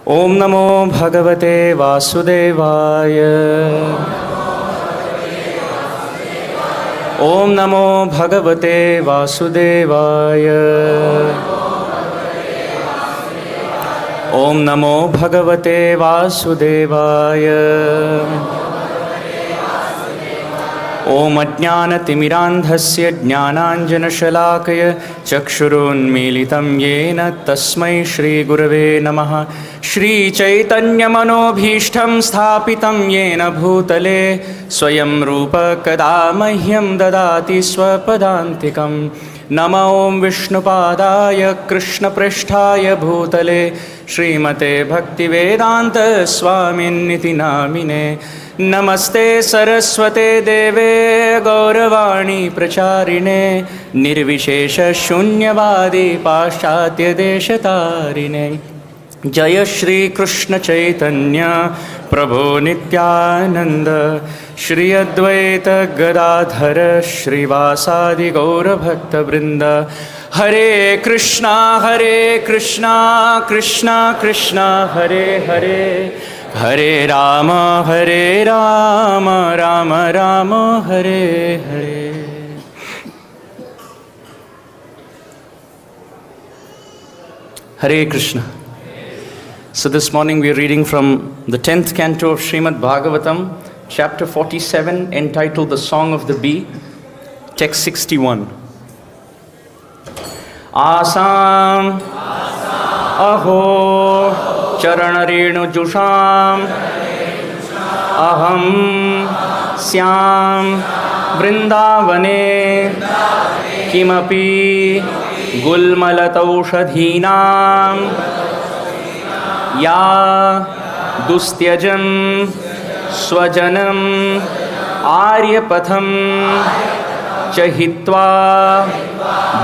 ओम नमो भगवते वासुदेवाय। ओम नमो भगवते वासुदेवाय। ओम नमो भगवते वासुदेवाय। ओम अज्ञानतिमिरान्धस्य ज्ञानाञ्जनशलाकय चक्षुरुन्मीलितं येन तस्मै श्रीगुरवे नमः। श्रीचैतन्यमनोभीष्टं स्थापितं येन भूतले स्वयं रूप कदा मह्यं ददाति स्वपदान्तिकं। नमो ॐ विष्णुपादाय कृष्णपृष्ठाय भूतले श्रीमते भक्तिवेदान्तस्वामिन्निति नामिने। नमस्ते सरस्वते देवे गौरवाणी प्रचारिणे निर्विशेषशून्यवादी पाश्चात्यदेशतारिणे। जय श्री कृष्ण चैतन्य प्रभो नित्यानंद श्री अद्वैत गदाधर श्रीवासादि गौरभक्तवृंद। हरे कृष्णा कृष्णा कृष्णा हरे हरे, हरे Ram Ram Ram Hare Hare. Hare Krishna. So this morning we are reading from the 10th canto of Srimad Bhagavatam, chapter 47, entitled The Song of the Bee, text 61. Asam aho charanarenu jusham aham syam vrindavane kimapi gulmalataushadhinam या दुस्त्यजं स्वजनम आर्यपथम च हित्वा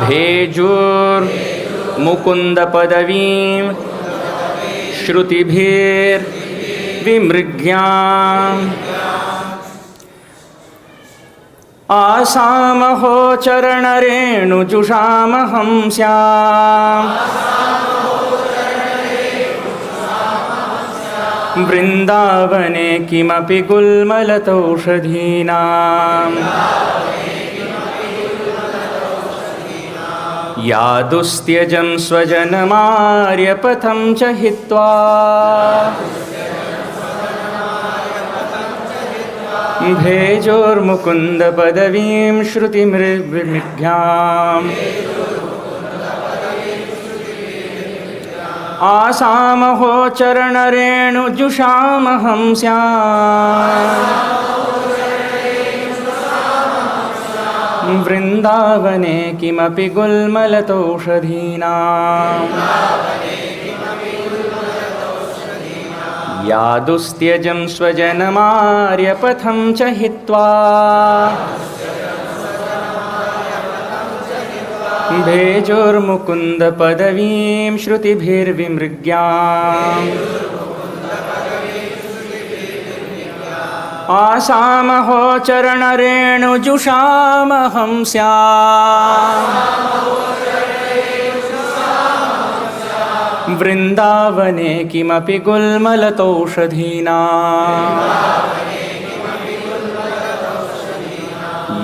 भेजुर्मुकुंद पदवीं श्रुतिभिर्विमृग्याम्। आसामहो चरणरेणुजुषामहं स्याम् वृंदावने किमपि गुल्मलतौषधीनाम्। या दुस्त्यजं स्वजनमार्यपथं च हित्वा भेजोर्मुकुन्द पदवीं श्रुतिभिर्विमृग्याम्। आसामहो चरणरेणुजुषामहं स्याम् वृन्दावने किमपि गुल्मलतौषधीनाम्। या दुस्त्यजं स्वजनमार्यपथं च हित्वा भेजोर्मुकुंद पदवीं श्रुतिभिर्विमृग्याम्। आसामहो चरणरेणुजुषामहं स्याम् वृन्दावने किमपि गुल्मलतौषधीनाम्।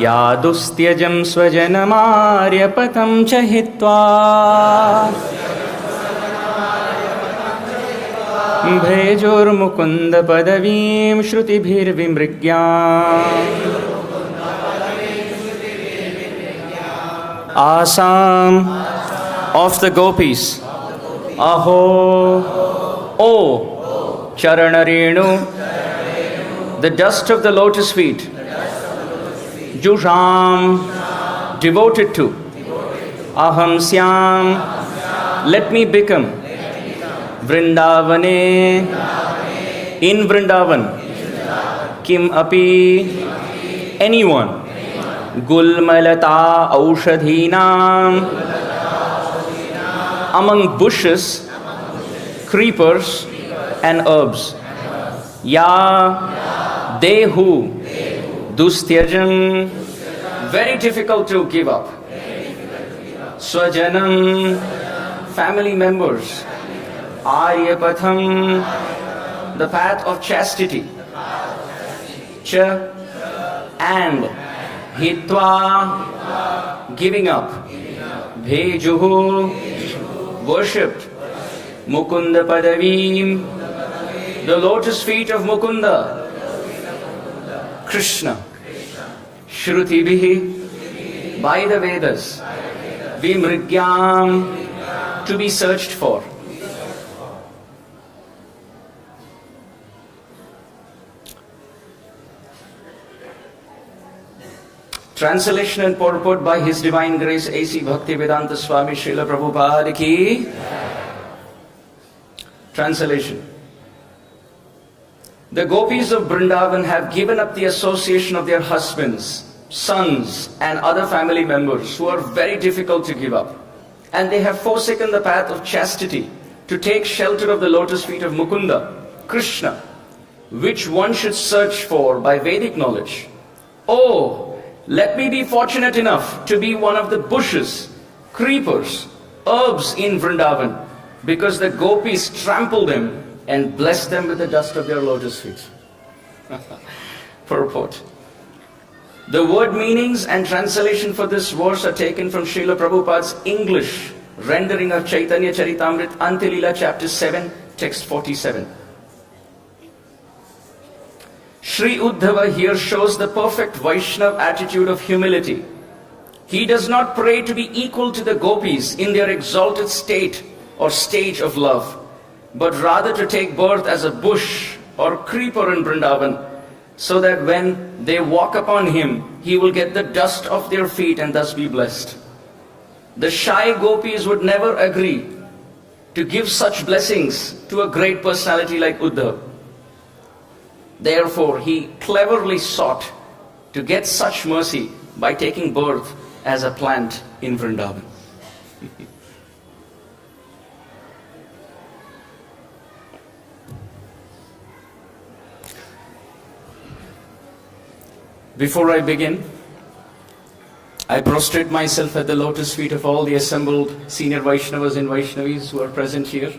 या दुस्त्यजं स्वजनमार्यपथं च हित्वा भेजोर्मुकुंद पदवीं श्रुतिभिर्विमृग्याम्। Asam of the gopis, aho, O Charanarenu, the dust of the lotus feet, Jusham, devoted to, Aham Syam, let me become, Vrindavane, in Vrindavan, Kim Api, anyone, Gulmalata Aushadhinam, among bushes, creepers and herbs. Ya, they who, Dustyajam, very difficult to give up. Swajanam, family members. Aryapatham, the path of chastity. Cha, and hitva, giving up. Bhejuhu, worshipped. Mukunda padavim, the lotus feet of Mukunda. Krishna. Shrutibihi, by the Vedas. Vimrigyam, to be searched for. Translation and purport by His Divine Grace A.C. Bhaktivedanta Swami Srila Prabhupada ki. Translation. The gopis of Vrindavan have given up the association of their husbands, sons and other family members who are very difficult to give up. And they have forsaken the path of chastity to take shelter of the lotus feet of Mukunda, Krishna, which one should search for by Vedic knowledge. Oh, let me be fortunate enough to be one of the bushes, creepers, herbs in Vrindavan, because the gopis trample them and bless them with the dust of their lotus feet. Purport. The word meanings and translation for this verse are taken from Srila Prabhupada's English rendering of Chaitanya Charitamrita Antilila chapter 7, text 47. Sri Uddhava here shows the perfect Vaishnava attitude of humility. He does not pray to be equal to the gopis in their exalted state or stage of love, but rather to take birth as a bush or creeper in Vrindavan, so that when they walk upon him, he will get the dust off their feet and thus be blessed. The shy gopis would never agree to give such blessings to a great personality like Uddhava. Therefore, he cleverly sought to get such mercy by taking birth as a plant in Vrindavan. Before I begin, I prostrate myself at the lotus feet of all the assembled senior Vaishnavas and Vaishnavis who are present here.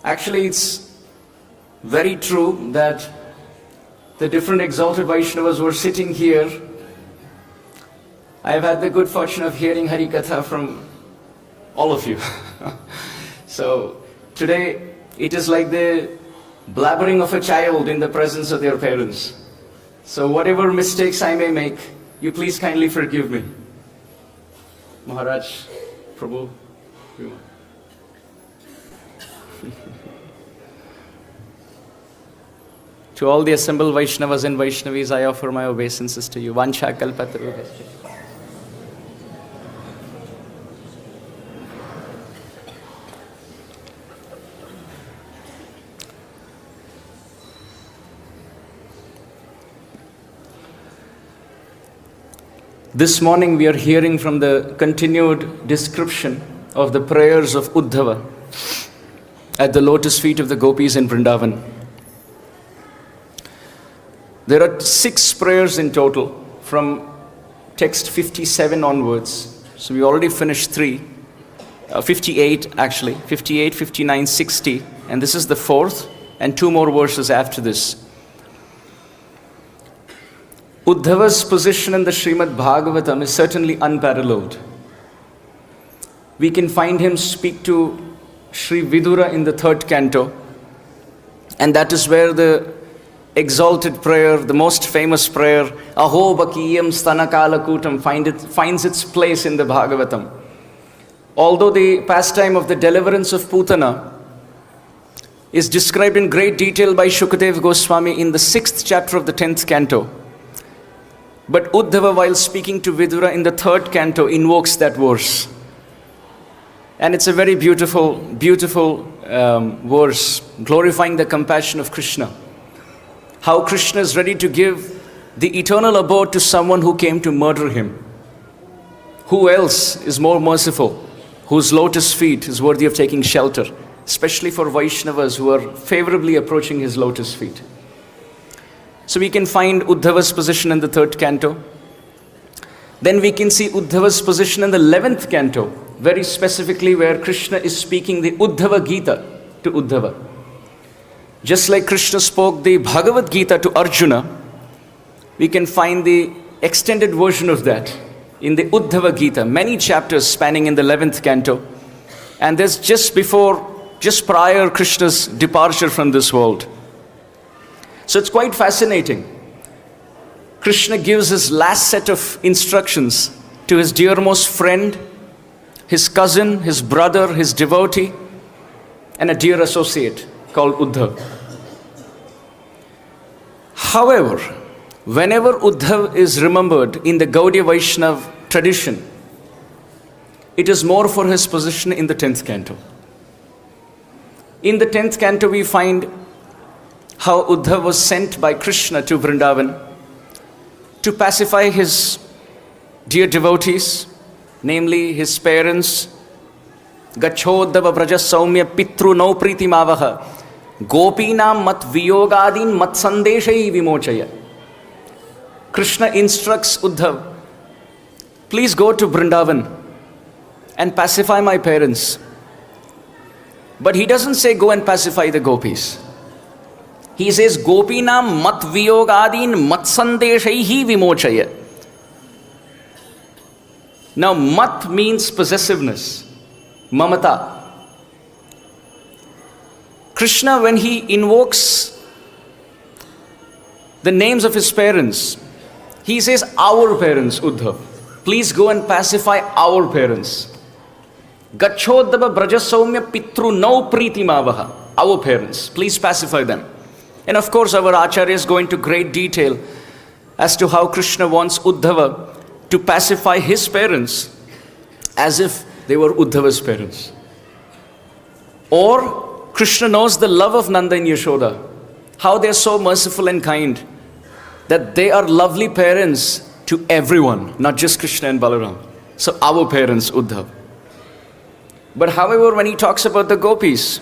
Actually, it's very true that the different exalted Vaishnavas who are sitting here, I have had the good fortune of hearing Hari Katha from all of you. So today, it is like the blabbering of a child in the presence of their parents. So whatever mistakes I may make, you please kindly forgive me. Maharaj, Prabhu, to all the assembled Vaishnavas and Vaishnavis, I offer my obeisances to you. Vancha kalpatarubhasya. This morning we are hearing from the continued description of the prayers of Uddhava at the lotus feet of the gopis in Vrindavan. There are 6 prayers in total from text 57 onwards. So we already finished 3, 58 actually, 58, 59, 60, and this is the 4th, and 2 more verses after this. Uddhava's position in the Srimad Bhagavatam is certainly unparalleled. We can find him speak to Sri Vidura in the 3rd canto, and that is where the exalted prayer, the most famous prayer, Aho Bakiyam Stanakala Kutam, finds its place in the Bhagavatam. Although the pastime of the deliverance of Putana is described in great detail by Shukadev Goswami in the 6th chapter of the 10th canto, but Uddhava, while speaking to Vidura in the 3rd canto, invokes that verse. And it's a very beautiful, beautiful verse, glorifying the compassion of Krishna. How Krishna is ready to give the eternal abode to someone who came to murder him. Who else is more merciful, whose lotus feet is worthy of taking shelter, especially for Vaishnavas who are favorably approaching his lotus feet. So we can find Uddhava's position in the 3rd canto. Then we can see Uddhava's position in the 11th canto, very specifically where Krishna is speaking the Uddhava Gita to Uddhava. Just like Krishna spoke the Bhagavad Gita to Arjuna, we can find the extended version of that in the Uddhava Gita, many chapters spanning in the 11th canto. And there's just prior Krishna's departure from this world. So it's quite fascinating. Krishna gives his last set of instructions to his dearmost friend, his cousin, his brother, his devotee, and a dear associate called Uddhava. However, whenever Uddhava is remembered in the Gaudiya Vaishnava tradition, it is more for his position in the 10th canto. In the 10th canto, we find how Uddhava was sent by Krishna to Vrindavan to pacify his dear devotees, namely his parents. Gacchodava vraja saumya pitru no pritimavaha gopinam mat viyogadin mat sandeshai vimochaya. Krishna instructs Uddhava, please go to Vrindavan and pacify my parents. But he doesn't say go and pacify the gopis. He says gopinam mat viyogadin mat sandeshaihi vimochaya. Now mat means possessiveness, mamata. Krishna, when he invokes the names of his parents, he says our parents, Uddhava. Please go and pacify our parents. Gacchodava braja saumya pitru no pritimavaha. Our parents, please pacify them. And of course our acharyas go into great detail as to how Krishna wants Uddhava to pacify his parents as if they were Uddhava's parents. Or Krishna knows the love of Nanda and Yashoda, how they are so merciful and kind, that they are lovely parents to everyone, not just Krishna and Balaram. So our parents, Uddhava. But however, when he talks about the gopis,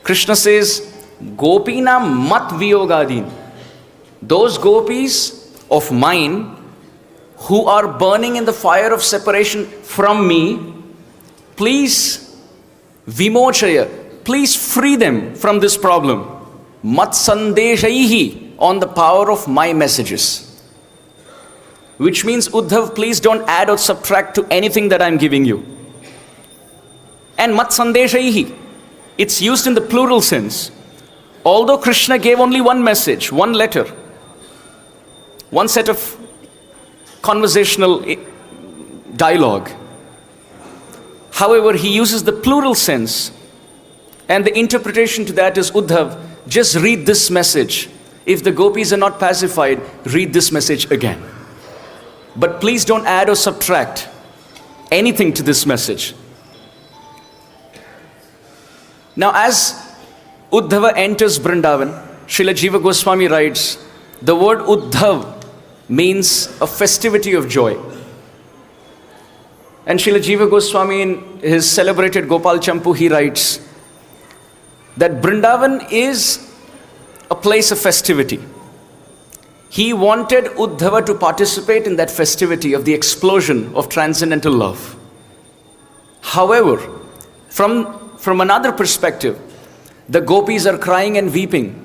Krishna says, Gopina mat viyogadin. Those gopis of mine who are burning in the fire of separation from me, please vimochaya, please free them from this problem. Mat sandeshaihi, on the power of my messages. Which means, Uddhava, please don't add or subtract to anything that I'm giving you. And mat sandeshaihi, it's used in the plural sense. Although Krishna gave only one message, one letter, one set of conversational dialogue. However, he uses the plural sense, and the interpretation to that is, Uddhava, just read this message. If the gopis are not pacified, read this message again. But please don't add or subtract anything to this message. Now, as Uddhava enters Vrindavan, Srila Jiva Goswami writes, the word Uddhav means a festivity of joy. And Srila Jiva Goswami, in his celebrated Gopal Champu, he writes that Vrindavan is a place of festivity. He wanted Uddhava to participate in that festivity of the explosion of transcendental love. However, from another perspective, the gopis are crying and weeping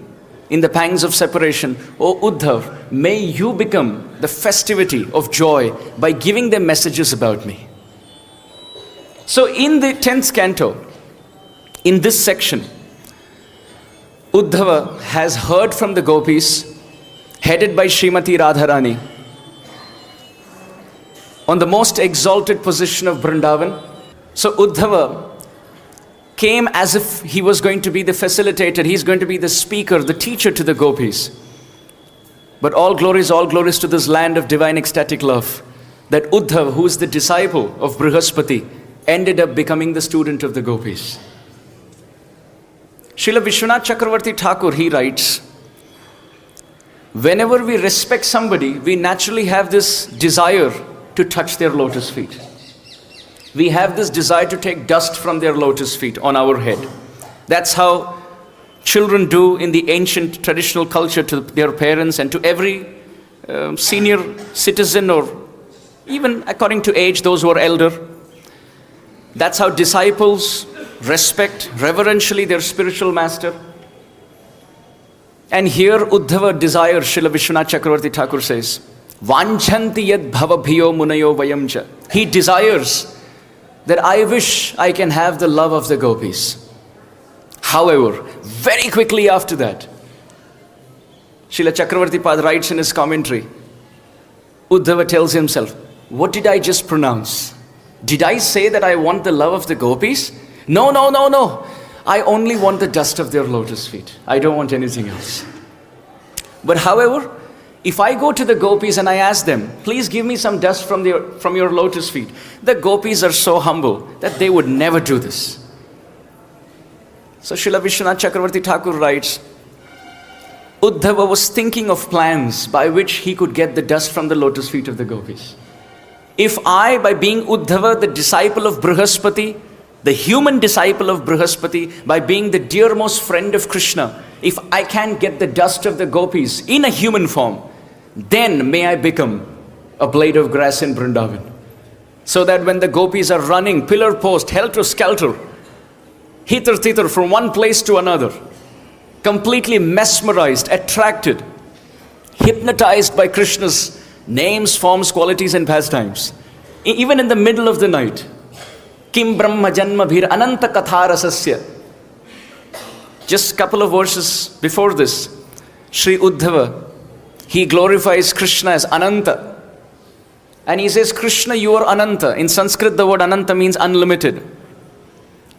in the pangs of separation. O Uddhava, may you become the festivity of joy by giving them messages about me. So in the 10th canto, in this section, Uddhava has heard from the gopis, headed by Srimati Radharani, on the most exalted position of Vrindavan. So Uddhava came as if he was going to be the facilitator, he's going to be the speaker, the teacher to the gopis. But all glories to this land of divine ecstatic love, that Uddhava, who is the disciple of Brihaspati, ended up becoming the student of the gopis. Srila Vishwanath Chakravarti Thakur, he writes, whenever we respect somebody, we naturally have this desire to touch their lotus feet. We have this desire to take dust from their lotus feet on our head. That's how children do in the ancient traditional culture to their parents and to every senior citizen, or even according to age, those who are elder. That's how disciples respect reverentially their spiritual master. And here Uddhava desires, Srila Vishwanath Chakravarti Thakur says, Vanchanti yad bhavabhiyo munayo vayamcha. He desires that I wish I can have the love of the gopis. However, very quickly after that, Srila Chakravarti Pad writes in his commentary, Uddhava tells himself, what did I just pronounce? Did I say that I want the love of the gopis? No. I only want the dust of their lotus feet. I don't want anything else. But however, if I go to the gopis and I ask them, please give me some dust from your lotus feet, the gopis are so humble that they would never do this. So Srila Vishwanath Chakravarti Thakur writes, Uddhava was thinking of plans by which he could get the dust from the lotus feet of the gopis. If I, by being Uddhava, the disciple of Brihaspati, the human disciple of Brihaspati, by being the dearmost friend of Krishna, if I can get the dust of the gopis in a human form, then may I become a blade of grass in Vrindavan. So that when the gopis are running pillar post, helter-skelter, hither-thither from one place to another, completely mesmerized, attracted, hypnotized by Krishna's names, forms, qualities and pastimes, even in the middle of the night, Kim Brahma Janma Bhir Ananta Katharasasya. Just a couple of verses before this, Sri Uddhava, he glorifies Krishna as Ananta. And he says, Krishna, you are Ananta. In Sanskrit, the word Ananta means unlimited.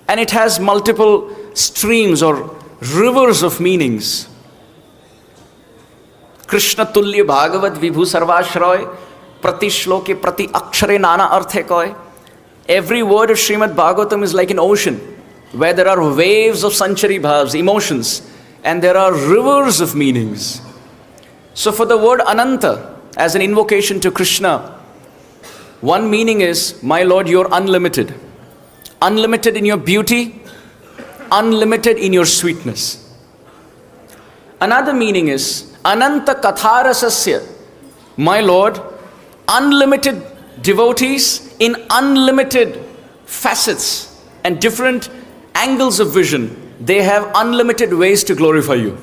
And it has multiple streams or rivers of meanings. Krishna Tulya Bhagavat Vibhu Sarvashroy, Prati Shloke Prati Akshare Nana Arthe Koi. Every word of Srimad Bhagavatam is like an ocean, where there are waves of Sanchari Bhavs, emotions, and there are rivers of meanings. So for the word Ananta, as an invocation to Krishna, one meaning is, my Lord, you're unlimited. Unlimited in your beauty, unlimited in your sweetness. Another meaning is, Ananta Katharasasya, my Lord, unlimited devotees in unlimited facets and different angles of vision. They have unlimited ways to glorify you.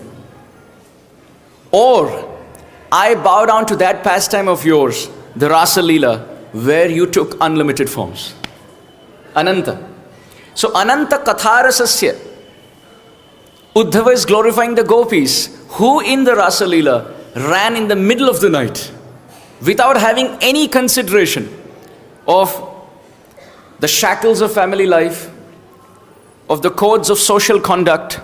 Or, I bow down to that pastime of yours, the Rasa Leela, where you took unlimited forms. Ananta. So, Ananta Katharasasya. Uddhava is glorifying the gopis, who in the Rasa Leela ran in the middle of the night, without having any consideration of the shackles of family life, of the codes of social conduct,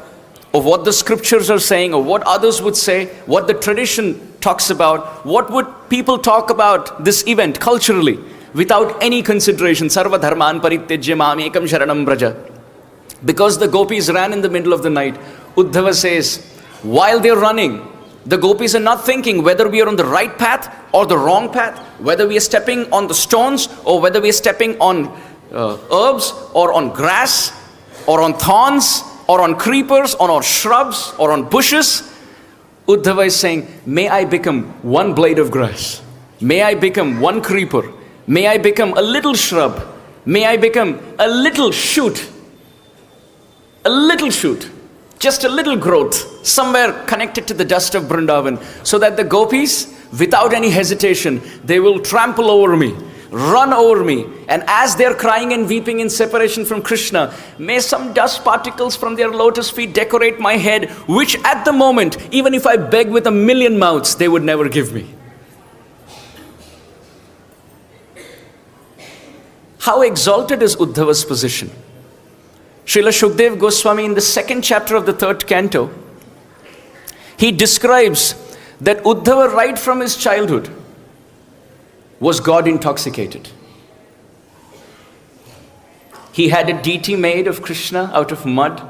of what the scriptures are saying, or what others would say, what the tradition talks about, what would people talk about this event culturally, without any consideration. Sarva dharman parityajya mam ekam sharanam braja. Because the gopis ran in the middle of the night, Uddhava says, while they're running, the gopis are not thinking whether we are on the right path or the wrong path, whether we are stepping on the stones or whether we are stepping on herbs or on grass or on thorns or on creepers or on shrubs or on bushes. Uddhava is saying, may I become one blade of grass. May I become one creeper. May I become a little shrub. May I become a little shoot. A little shoot. Just a little growth, somewhere connected to the dust of Vrindavan, so that the gopis, without any hesitation, they will trample over me, run over me, and as they're crying and weeping in separation from Krishna, may some dust particles from their lotus feet decorate my head, which at the moment, even if I beg with 1,000,000 mouths, they would never give me. How exalted is Uddhava's position? Srila Shukdev Goswami, in the 2nd chapter of the 3rd canto, he describes that Uddhava, right from his childhood, was God intoxicated. He had a deity made of Krishna out of mud,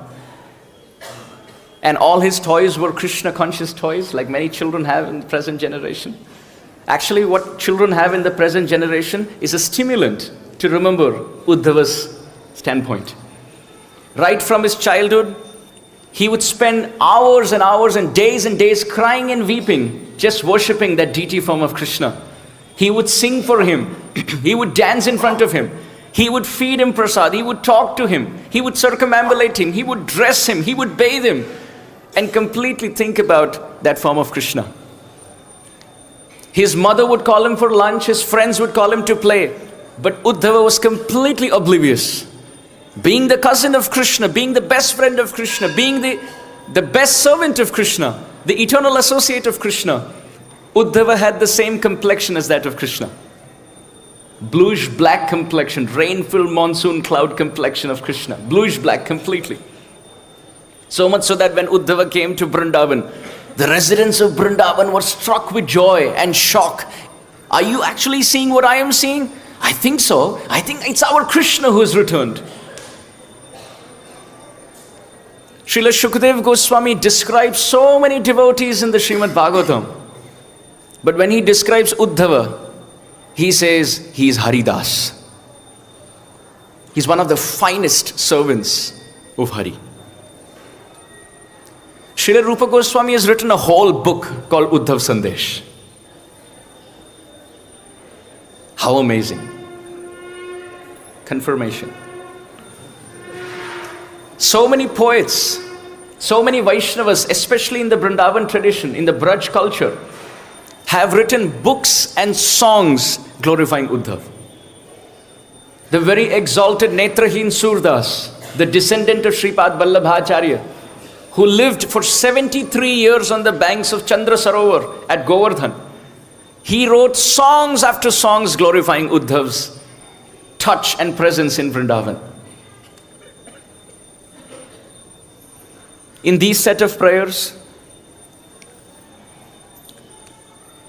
and all his toys were Krishna conscious toys, like many children have in the present generation. Actually, what children have in the present generation is a stimulant to remember Uddhava's standpoint. Right from his childhood, he would spend hours and hours and days crying and weeping, just worshipping that deity form of Krishna. He would sing for him. He would dance in front of him. He would feed him prasad, he would talk to him, he would circumambulate him, he would dress him, he would bathe him, and completely think about that form of Krishna. His mother would call him for lunch, his friends would call him to play, but Uddhava was completely oblivious. Being the cousin of Krishna, being the best friend of Krishna, being the best servant of Krishna, the eternal associate of Krishna, Uddhava had the same complexion as that of Krishna. Bluish black complexion, rain-filled monsoon cloud complexion of Krishna. Bluish black completely. So much so that when Uddhava came to Vrindavan, the residents of Vrindavan were struck with joy and shock. Are you actually seeing what I am seeing? I think so. I think it's our Krishna who has returned. Srila Shukdev Goswami describes so many devotees in the Srimad Bhagavatam. But when he describes Uddhava, he says he is Haridas. He's one of the finest servants of Hari. Srila Rupa Goswami has written a whole book called Uddhav Sandesh. How amazing. Confirmation. So many poets, so many Vaishnavas, especially in the Vrindavan tradition, in the Braj culture, have written books and songs glorifying Uddhav. The very exalted Netrahin Surdas, the descendant of Sripad Vallabhacharya, who lived for 73 years on the banks of Chandra Sarovar at Govardhan, he wrote songs after songs glorifying Uddhav's touch and presence in Vrindavan. In these set of prayers,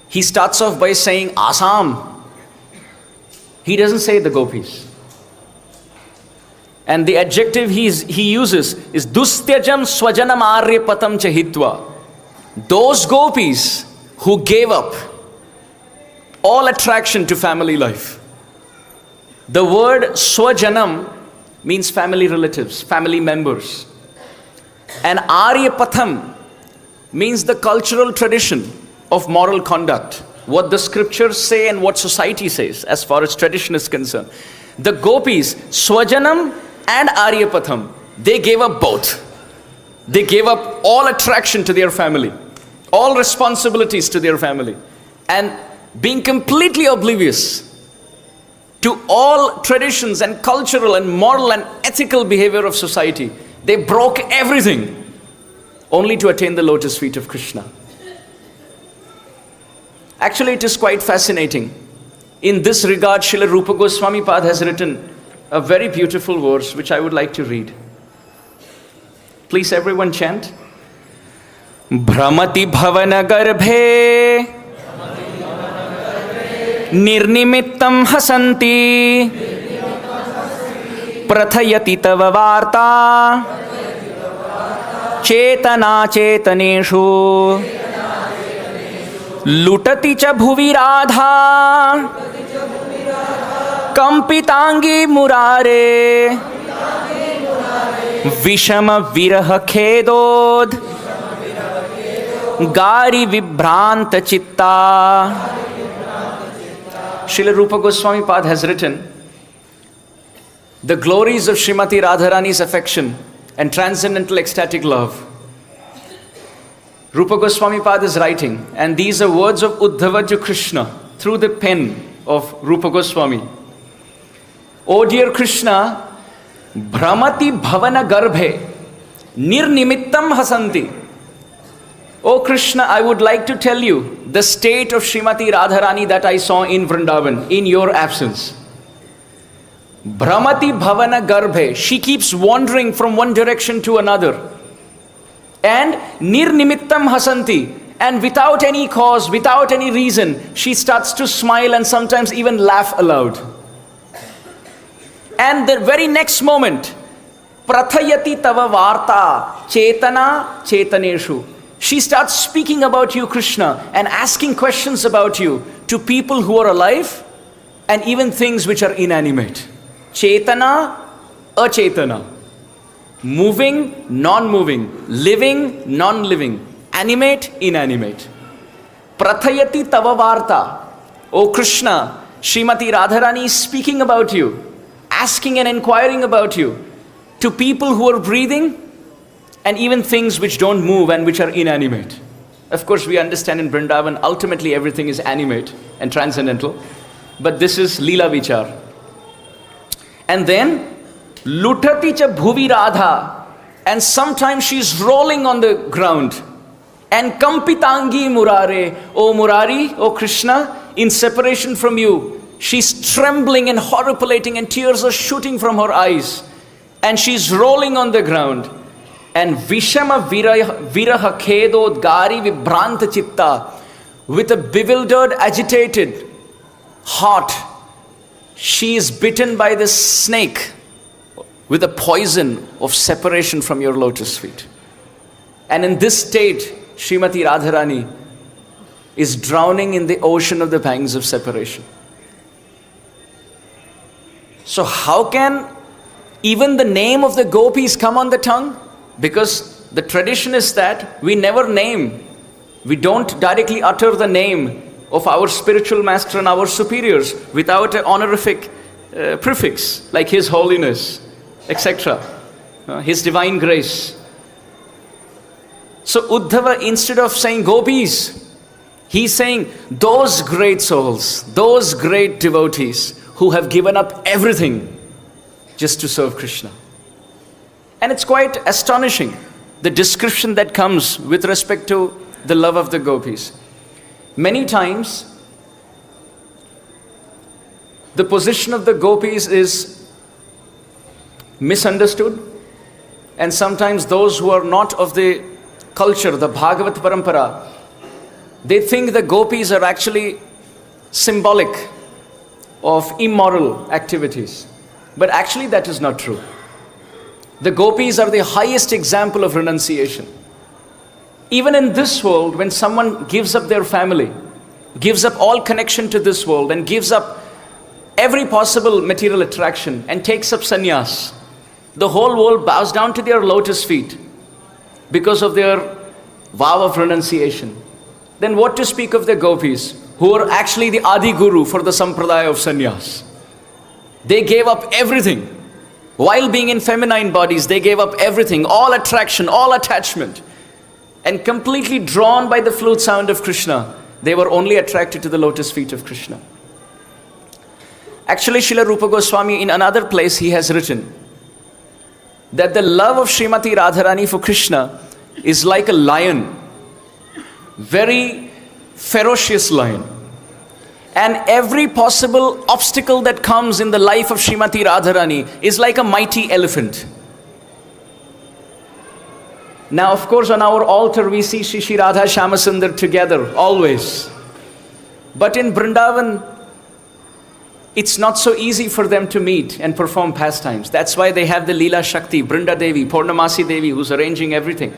he starts off by saying Asam. He doesn't say the gopis. And the adjective he uses is Dustyajam Swajanam Aryapatam Chahitva. Those gopis who gave up all attraction to family life. The word Swajanam means family relatives, family members. And Aryapatham means the cultural tradition of moral conduct, what the scriptures say and what society says as far as tradition is concerned. The gopis, Swajanam and Aryapatham, they gave up both. They gave up all attraction to their family, all responsibilities to their family, and being completely oblivious to all traditions and cultural and moral and ethical behavior of society. They broke everything only to attain the lotus feet of Krishna. Actually, it is quite fascinating. In this regard, Srila Rupa Goswami Pad has written a very beautiful verse which I would like to read. Please everyone chant. Bhramati bhavana garbhe nirnimittam hasanti prathayati tava varta chetana chetaneshu lutati cha bhuvi radha kampitangi murare vishama viraha khedod gari vibhranta chitta. Srila Rupa Goswami Pad has written the glories of Srimati Radharani's affection and transcendental ecstatic love. Rupa Goswami Pad is writing, and these are words of Uddhava to Krishna through the pen of Rupa Goswami. O dear Krishna, Bhramati bhavana garbhe nirnimittam hasanti. O Krishna, I would like to tell you the state of Srimati Radharani that I saw in Vrindavan in your absence. Bhramati bhavana garbhe, she keeps wandering from one direction to another. And nirnimittam hasanti, and without any cause, without any reason, she starts to smile and sometimes even laugh aloud. And the very next moment, prathayati tava varta chetana chetaneshu. She starts speaking about you, Krishna, and asking questions about you to people who are alive and even things which are inanimate. Chetana, achetana. Moving, non-moving. Living, non-living. Animate, inanimate. Prathayati tava varta. O Krishna, Srimati Radharani is speaking about you, asking and inquiring about you to people who are breathing and even things which don't move and which are inanimate. Of course, we understand in Vrindavan, ultimately everything is animate and transcendental. But this is Leela Vichar. And then, Lutati cha bhuvi radha. And sometimes she's rolling on the ground. And kampitangi murare. O Murari, O Krishna, in separation from you, she's trembling and horripilating and tears are shooting from her eyes. And she's rolling on the ground. And Vishama viraha khedo gari vibranta chitta. With a bewildered, agitated heart, she is bitten by this snake with the poison of separation from your lotus feet. And in this state, Srimati Radharani is drowning in the ocean of the pangs of separation. So how can even the name of the gopis come on the tongue? Because the tradition is that we never name, we don't directly utter the name of our spiritual master and our superiors without an honorific prefix like His Holiness, etc. His Divine Grace. So Uddhava, instead of saying gopis, he's saying those great souls, those great devotees who have given up everything just to serve Krishna. And it's quite astonishing, the description that comes with respect to the love of the gopis. Many times, the position of the gopis is misunderstood, and sometimes those who are not of the culture, the Bhagavat Parampara, they think the gopis are actually symbolic of immoral activities. But actually that is not true. The gopis are the highest example of renunciation. Even in this world, when someone gives up their family, gives up all connection to this world, and gives up every possible material attraction and takes up sannyas, the whole world bows down to their lotus feet because of their vow of renunciation. Then what to speak of the gopis, who are actually the Adi Guru for the sampradaya of sannyas? They gave up everything. While being in feminine bodies, they gave up everything, all attraction, all attachment. And completely drawn by the flute sound of Krishna, they were only attracted to the lotus feet of Krishna. Actually, Srila Rupa Goswami, in another place, he has written that the love of Srimati Radharani for Krishna is like a lion, very ferocious lion. And every possible obstacle that comes in the life of Srimati Radharani is like a mighty elephant. Now, of course, on our altar we see Shri Radha Shyamasundar together, always. But in Vrindavan, it's not so easy for them to meet and perform pastimes. That's why they have the Leela Shakti, Brinda Devi, Purnamasi Devi, who's arranging everything.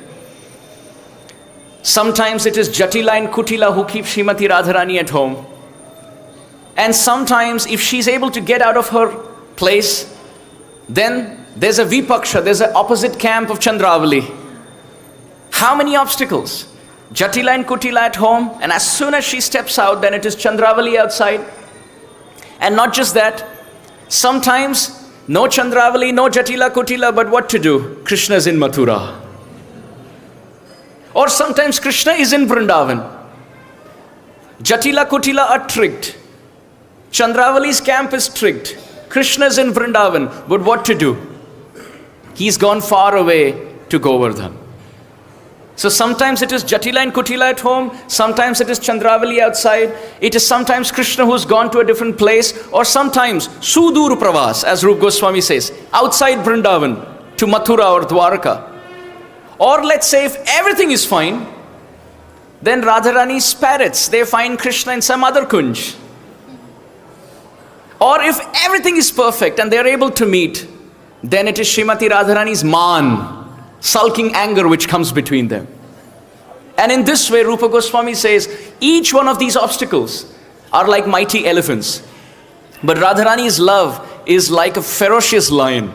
Sometimes it is Jatila and Kutila who keep Srimati Radharani at home. And sometimes if she's able to get out of her place, then there's a Vipaksha, there's an opposite camp of Chandravali. How many obstacles? Jatila and Kutila at home, and as soon as she steps out, then it is Chandravali outside. And not just that, sometimes no Chandravali, no Jatila, Kutila, but what to do? Krishna is in Mathura. Or sometimes Krishna is in Vrindavan. Jatila, Kutila are tricked. Chandravali's camp is tricked. Krishna is in Vrindavan, but what to do? He's gone far away to Govardhan. So sometimes it is Jatila and Kutila at home, sometimes it is Chandravali outside, it is sometimes Krishna who's gone to a different place, or sometimes Sudur Pravas, as Rupa Goswami says, outside Vrindavan to Mathura or Dwarka. Or let's say if everything is fine, then Radharani's parrots, they find Krishna in some other kunj. Or if everything is perfect and they are able to meet, then it is Srimati Radharani's man, sulking anger which comes between them. And in this way, Rupa Goswami says, each one of these obstacles are like mighty elephants. But Radharani's love is like a ferocious lion.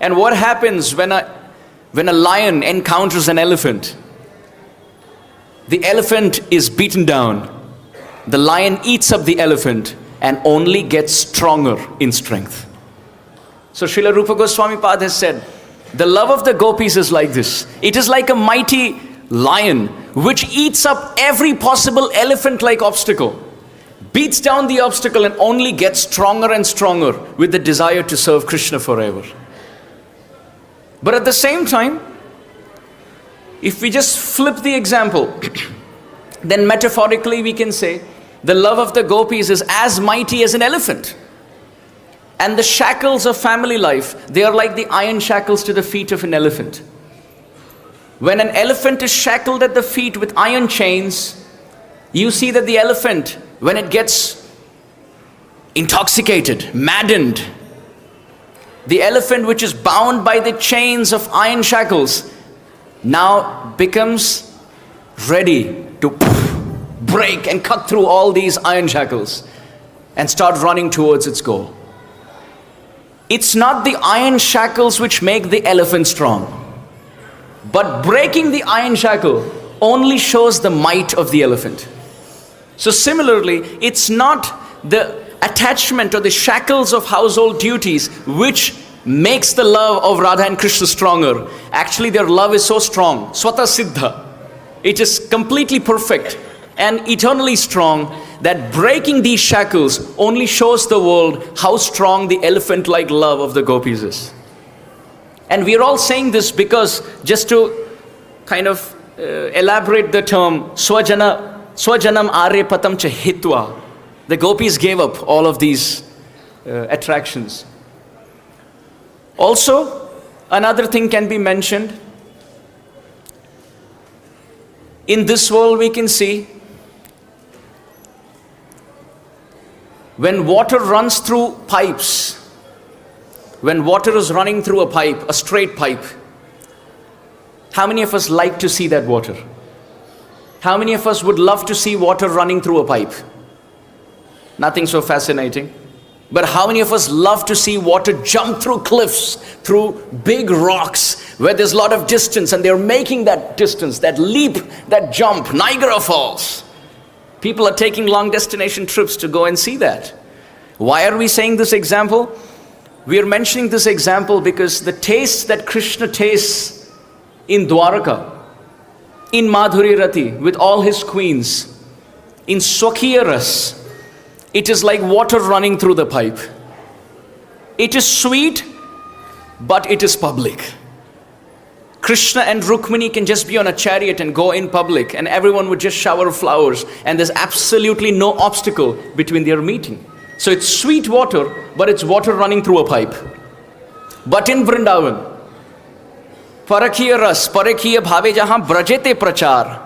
And what happens when a lion encounters an elephant? The elephant is beaten down. The lion eats up the elephant and only gets stronger in strength. So Srila Rupa Goswami Pad has said, the love of the gopis is like this. It is like a mighty lion which eats up every possible elephant-like obstacle, beats down the obstacle and only gets stronger and stronger with the desire to serve Krishna forever. But at the same time, if we just flip the example, then metaphorically we can say, the love of the gopis is as mighty as an elephant. And the shackles of family life, they are like the iron shackles to the feet of an elephant. When an elephant is shackled at the feet with iron chains, you see that the elephant, when it gets intoxicated, maddened, the elephant which is bound by the chains of iron shackles now becomes ready to break and cut through all these iron shackles and start running towards its goal. It's not the iron shackles which make the elephant strong, but breaking the iron shackle only shows the might of the elephant. So similarly, it's not the attachment or the shackles of household duties which makes the love of Radha and Krishna stronger. Actually, their love is so strong, swata siddha. It is completely perfect and eternally strong that breaking these shackles only shows the world how strong the elephant-like love of the gopis is. And we are all saying this because, just to kind of elaborate the term, swajanam are patam cha hitva. The gopis gave up all of these attractions. Also, another thing can be mentioned. In this world we can see, when water runs through pipes, when water is running through a pipe, a straight pipe, how many of us like to see that water? How many of us would love to see water running through a pipe? Nothing so fascinating. But how many of us love to see water jump through cliffs, through big rocks, where there's a lot of distance and they're making that distance, that leap, that jump, Niagara Falls. People are taking long destination trips to go and see that. Why are we saying this example? We are mentioning this example because the taste that Krishna tastes in Dwaraka, in Madhuri Rati, with all his queens, in Swakhiya Ras, it is like water running through the pipe. It is sweet, but it is public. Krishna and Rukmini can just be on a chariot and go in public and everyone would just shower flowers and there's absolutely no obstacle between their meeting. So it's sweet water, but it's water running through a pipe. But in Vrindavan, Parakhiya Ras, Parakhiya Bhave Jahan Brajete Prachar,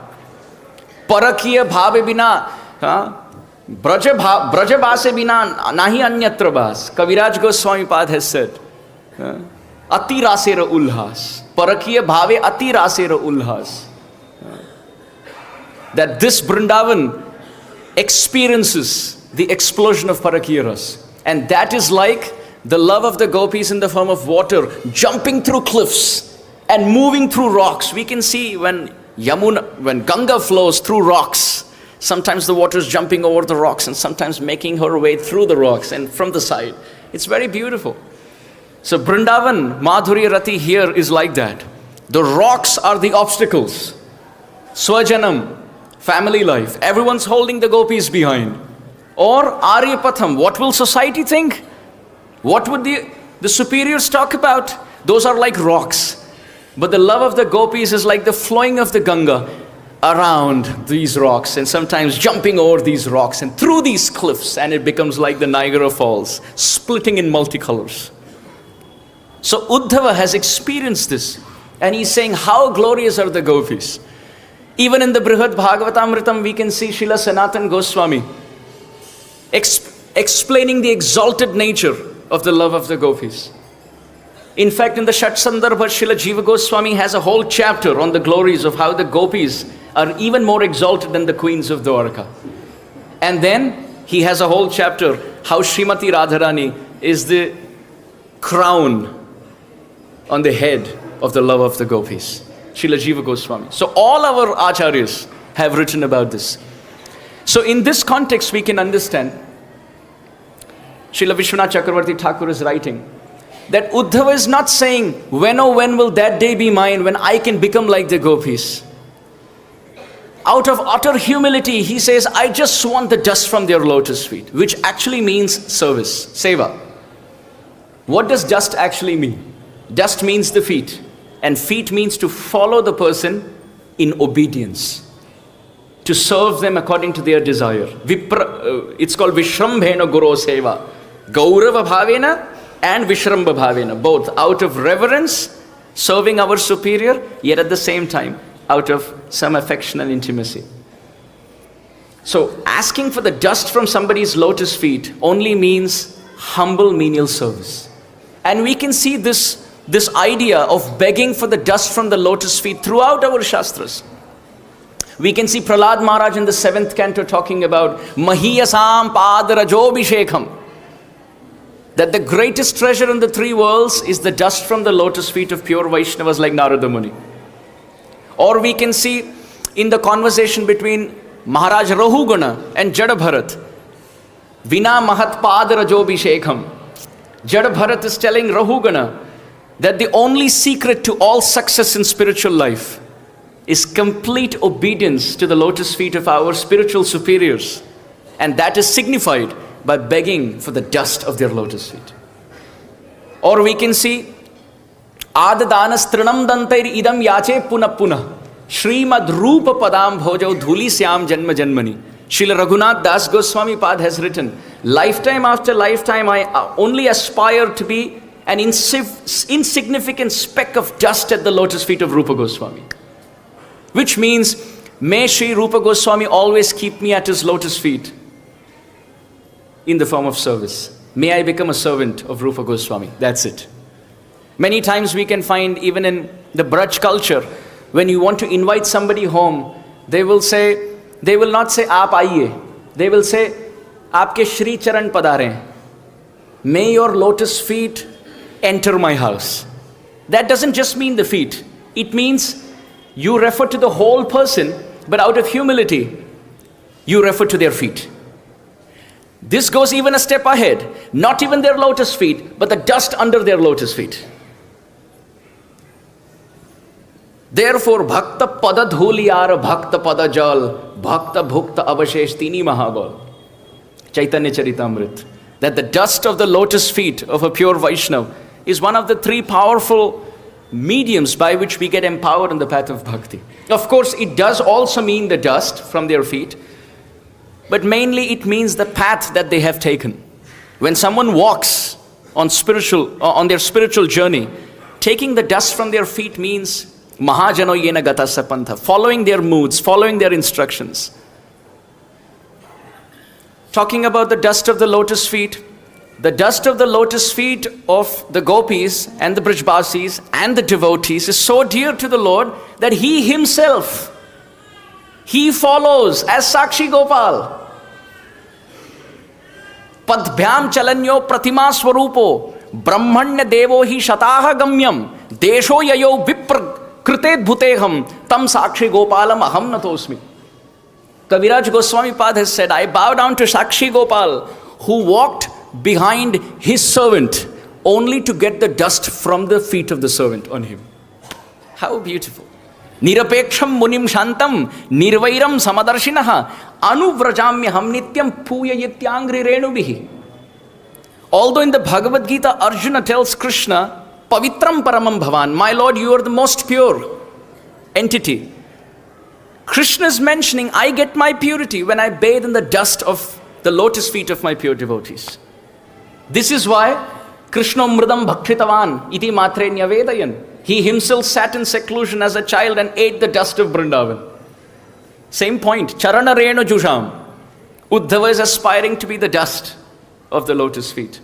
Parakhiya Bhave Bina, Braja Base Bina Nahi Anyatra Bas. Kaviraj Goswami Pad has said, Ati Rasera Ulhas. Parakhiya Bhave Ati Rasera Ulhas. That this Vrindavan experiences the explosion of Parakhiya Ras. And that is like the love of the gopis in the form of water jumping through cliffs and moving through rocks. We can see when Ganga flows through rocks, sometimes the water is jumping over the rocks and sometimes making her way through the rocks and from the side. It's very beautiful. So Vrindavan, Madhuri Rati here is like that. The rocks are the obstacles. Swajanam, family life. Everyone's holding the gopis behind. Or Aryapatham, what will society think? What would the superiors talk about? Those are like rocks. But the love of the gopis is like the flowing of the Ganga around these rocks and sometimes jumping over these rocks and through these cliffs, and it becomes like the Niagara Falls, splitting in multicolors. So Uddhava has experienced this and he's saying how glorious are the gopis. Even in the Brihad Bhagavatamritam we can see Srila Sanatana Goswami explaining the exalted nature of the love of the gopis. In fact, in the Shat Sandarbha, Srila Jiva Goswami has a whole chapter on the glories of how the gopis are even more exalted than the queens of Dwaraka. And then he has a whole chapter how Srimati Radharani is the crown on the head of the love of the gopis. Srila Jiva Goswami. So all our acharyas have written about this. So in this context we can understand, Srila Vishwanath Chakravarti Thakur is writing that Uddhava is not saying, when oh when will that day be mine when I can become like the gopis. Out of utter humility, he says, I just want the dust from their lotus feet, which actually means service, seva. What does dust actually mean? Dust means the feet, and feet means to follow the person in obedience, to serve them according to their desire. It's called Vishrambhena Guru Seva. Gaurava Bhavena and Vishramba Bhavena, both out of reverence, serving our superior, yet at the same time, out of some affection and intimacy. So, asking for the dust from somebody's lotus feet only means humble menial service. And we can see this idea of begging for the dust from the lotus feet throughout our Shastras. We can see Prahlad Maharaj in the 7th canto talking about Mahiyasam Padarajobhishekam, that the greatest treasure in the 3 worlds is the dust from the lotus feet of pure Vaishnavas like Narada Muni. Or we can see in the conversation between Maharaj Rahuguna and Jada Bharat, Vina Mahat Padarajobhishekam. Jada Bharat is telling Rahuguna that the only secret to all success in spiritual life is complete obedience to the lotus feet of our spiritual superiors. And that is signified by begging for the dust of their lotus feet. Or we can see Adadanas Trinam Dantair Idam Yache Puna Puna Srimad Rupa Padam Bhojau Dhuli Syam Janma Janmani. Srila Raghunath Das Goswami Pad has written, lifetime after lifetime I only aspire to be an insignificant speck of dust at the lotus feet of Rupa Goswami. Which means, may Sri Rupa Goswami always keep me at his lotus feet in the form of service. May I become a servant of Rupa Goswami. That's it. Many times we can find, even in the Braj culture, when you want to invite somebody home, they will not say, Aap aiye. They will say, Aapke Shri Charan padare. May your lotus feet enter my house. That doesn't just mean the feet. It means you refer to the whole person, but out of humility, you refer to their feet. This goes even a step ahead. Not even their lotus feet, but the dust under their lotus feet. Therefore, Bhakta Pada Dhuliyar, Bhakta Pada Jal, Bhakta Bhukta Avashesh Tini Mahabal. Chaitanya Charitamrit. That the dust of the lotus feet of a pure Vaishnava is one of the 3 powerful mediums by which we get empowered in the path of bhakti. Of course, it does also mean the dust from their feet, but mainly it means the path that they have taken. When someone walks on their spiritual journey, taking the dust from their feet means Mahajano Yena Gata Sapantha, following their moods, following their instructions. Talking about the dust of the lotus feet, the dust of the lotus feet of the gopis and the Brijbasis and the devotees is so dear to the Lord that He Himself, He follows as Sakshi Gopal. Padbhyam chalanyo pratima swarupo brahmanya devo hi shataha gamyam desho yayo vipra kritet bhuteham tam Sakshi Gopalam aham natosmi. Kaviraj Goswami Pad has said, I bow down to Sakshi Gopal, who walked behind his servant only to get the dust from the feet of the servant on him. How beautiful. Nirapeksham munim shantam nirvairam samadarshinaha anuvrajamyaham nityam puyayityangri renubihi. Although in the Bhagavad Gita, Arjuna tells Krishna, Pavitram paramam bhavan, my Lord, you are the most pure entity. Krishna is mentioning, I get my purity when I bathe in the dust of the lotus feet of my pure devotees. This is why Krishna mridam bhakshitavan iti matre nyavedayan. He himself sat in seclusion as a child and ate the dust of Vrindavan. Same point, charana renu jusham. Uddhava is aspiring to be the dust of the lotus feet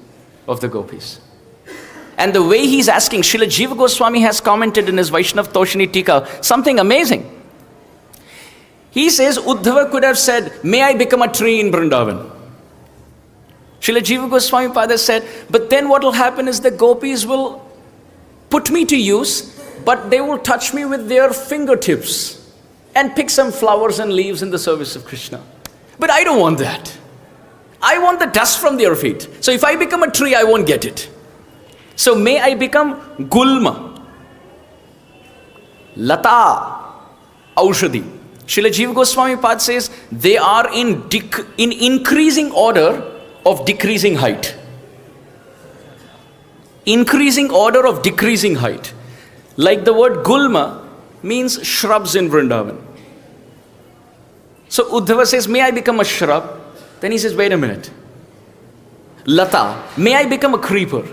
of the gopis. And the way he's asking, Srila Jiva Goswami has commented in his Vaishnav Toshini Tika something amazing. He says Uddhava could have said, may I become a tree in Vrindavan. Srila Jiva Goswami Pada said, but then what will happen is the gopis will put me to use, but they will touch me with their fingertips and pick some flowers and leaves in the service of Krishna. But I don't want that. I want the dust from their feet. So if I become a tree, I won't get it. So may I become Gulma, Lata, Aushadhi. Srila Jiva Goswami Pad says they are in increasing order of decreasing height. Increasing order of decreasing height. Like the word Gulma means shrubs in Vrindavan. So Uddhava says, may I become a shrub? Then he says, wait a minute. Lata, may I become a creeper?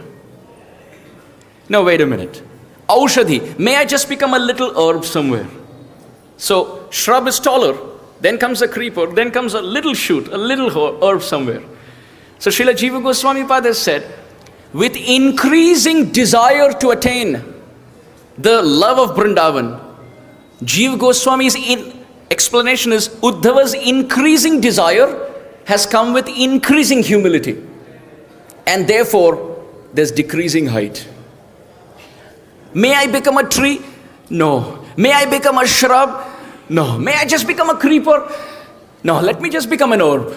No, wait a minute. Aushadhi, may I just become a little herb somewhere? So shrub is taller, then comes a creeper, then comes a little shoot, a little herb somewhere. So Srila Jiva Goswami Pada said, with increasing desire to attain the love of Vrindavan, Jiva Goswami's explanation is Uddhava's increasing desire has come with increasing humility. And therefore, there's decreasing height. May I become a tree? No. May I become a shrub? No. May I just become a creeper? No, let me just become an herb.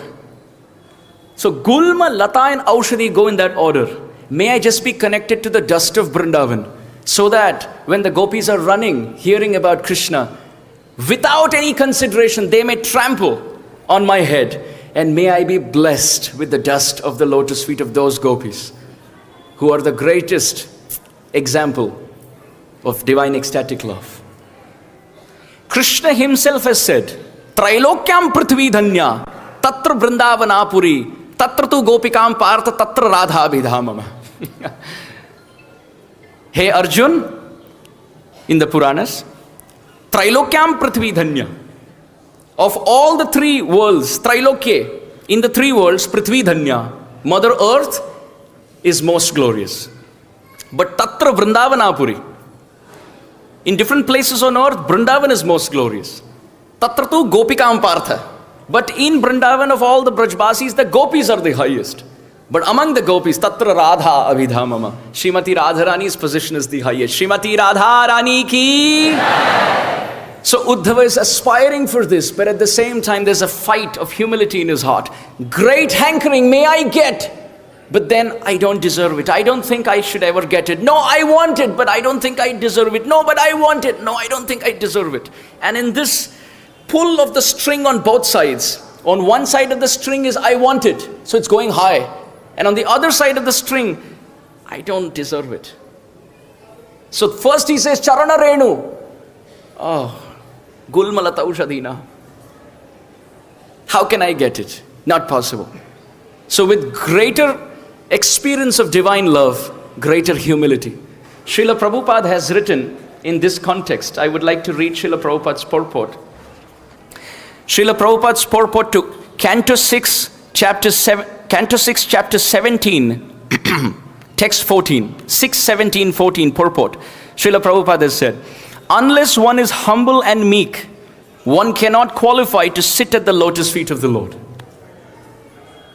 So Gulma, Lata and Aushadhi go in that order. May I just be connected to the dust of Vrindavan, so that when the gopis are running, hearing about Krishna, without any consideration, they may trample on my head. And may I be blessed with the dust of the lotus feet of those gopis, who are the greatest example of divine ecstatic love. Krishna himself has said, Trailokyam prithvi dhanya, tatra vrindavanapuri, tatra tu gopikam partha, tatra radha abhidhamama. Hey Arjun, in the Puranas, Trailokyam prithvi dhanya. Of all the three worlds, Trailokya, in the three worlds, Prithvi Dhanya, Mother Earth is most glorious. But Tatra Vrindavanapuri, in different places on earth, Vrindavan is most glorious. Tatra tu Gopikam Partha. But in Vrindavan of all the Brajbasis, the gopis are the highest. But among the gopis, Tatra Radha Abhidhamama. Srimati Radharani's position is the highest. Srimati Radharani ki... So Uddhava is aspiring for this, but at the same time there's a fight of humility in his heart. Great hankering, may I get, but then I don't deserve it. I don't think I should ever get it. No, I want it, but I don't think I deserve it. No, but I want it. No, I don't think I deserve it. And in this pull of the string on both sides, on one side of the string is I want it, so it's going high. And on the other side of the string, I don't deserve it. So first he says, Charana Renu. Oh. Gulmalata Ushadina. How can I get it? Not possible. So with greater experience of divine love, greater humility. Srila Prabhupada has written in this context, I would like to read Srila Prabhupada's purport. Srila Prabhupada's purport to Canto 6, chapter 17, text 14, 6, 17, 14 purport. Srila Prabhupada has said, unless one is humble and meek, one cannot qualify to sit at the lotus feet of the Lord.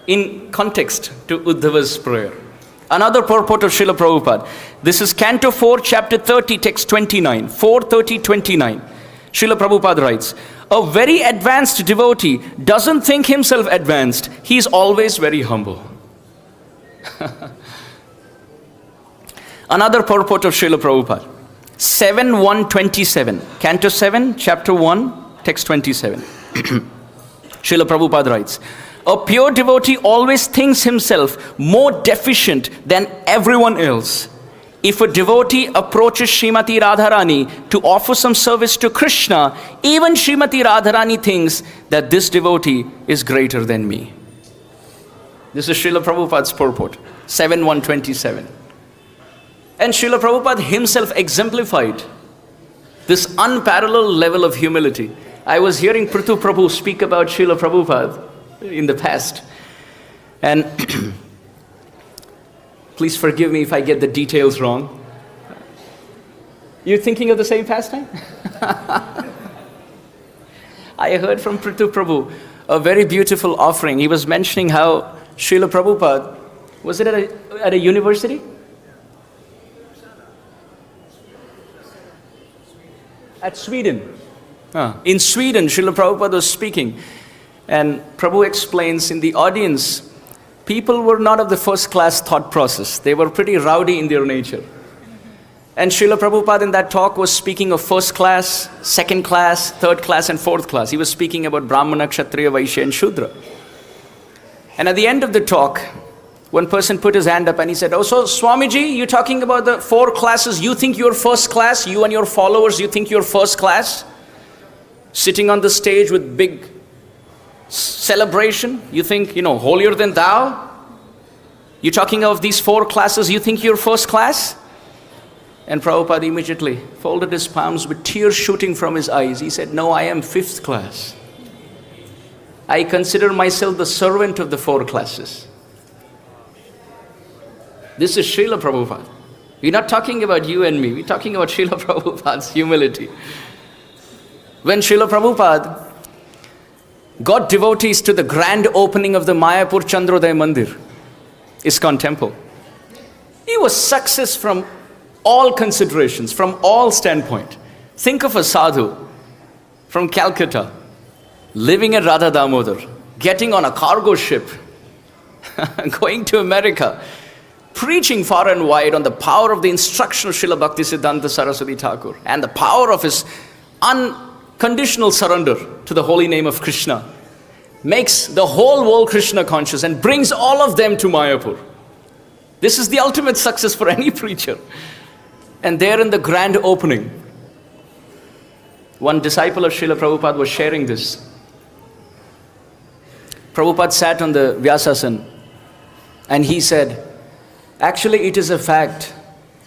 In context to Uddhava's prayer. Another purport of Srila Prabhupada. This is Canto 4, chapter 30, text 29. 4:30, 29. Srila Prabhupada writes, a very advanced devotee doesn't think himself advanced. He is always very humble. Another purport of Srila Prabhupada. 7:127. Canto 7, chapter 1, text 27. Srila Prabhupada writes, a pure devotee always thinks himself more deficient than everyone else. If a devotee approaches Srimati Radharani to offer some service to Krishna, even Srimati Radharani thinks that this devotee is greater than me. This is Srila Prabhupada's purport. 7:127. And Srila Prabhupada himself exemplified this unparalleled level of humility. I was hearing Prithu Prabhu speak about Srila Prabhupada in the past. And please forgive me if I get the details wrong. You thinking of the same pastime? I heard from Prithu Prabhu a very beautiful offering. He was mentioning how Srila Prabhupada, was it at a university? At Sweden. In Sweden, Srila Prabhupada was speaking. And Prabhu explains in the audience, people were not of the first class thought process. They were pretty rowdy in their nature. And Srila Prabhupada in that talk was speaking of first class, second class, third class, and fourth class. He was speaking about Brahmana, Kshatriya, Vaishya, and Shudra. And at the end of the talk, one person put his hand up and he said, "Oh, so Swamiji, you're talking about the 4 classes. You think you're first class? You and your followers, you think you're first class? Sitting on the stage with big celebration? You think, holier than thou? You're talking of these 4 classes. You think you're first class?" And Prabhupada immediately folded his palms with tears shooting from his eyes. He said, "No, I am 5th class. I consider myself the servant of the 4 classes." This is Srila Prabhupada. We're not talking about you and me. We're talking about Srila Prabhupada's humility. When Srila Prabhupada got devotees to the grand opening of the Mayapur Chandrodaya Mandir, ISKCON temple, he was success from all considerations, from all standpoint. Think of a sadhu from Calcutta, living at Radha Damodar, getting on a cargo ship, going to America, preaching far and wide on the power of the instruction of Srila Bhaktisiddhanta Saraswati Thakur and the power of his unconditional surrender to the holy name of Krishna, makes the whole world Krishna conscious and brings all of them to Mayapur. This is the ultimate success for any preacher. And there in the grand opening, one disciple of Srila Prabhupada was sharing this. Prabhupada sat on the Vyasasana and he said, "Actually, it is a fact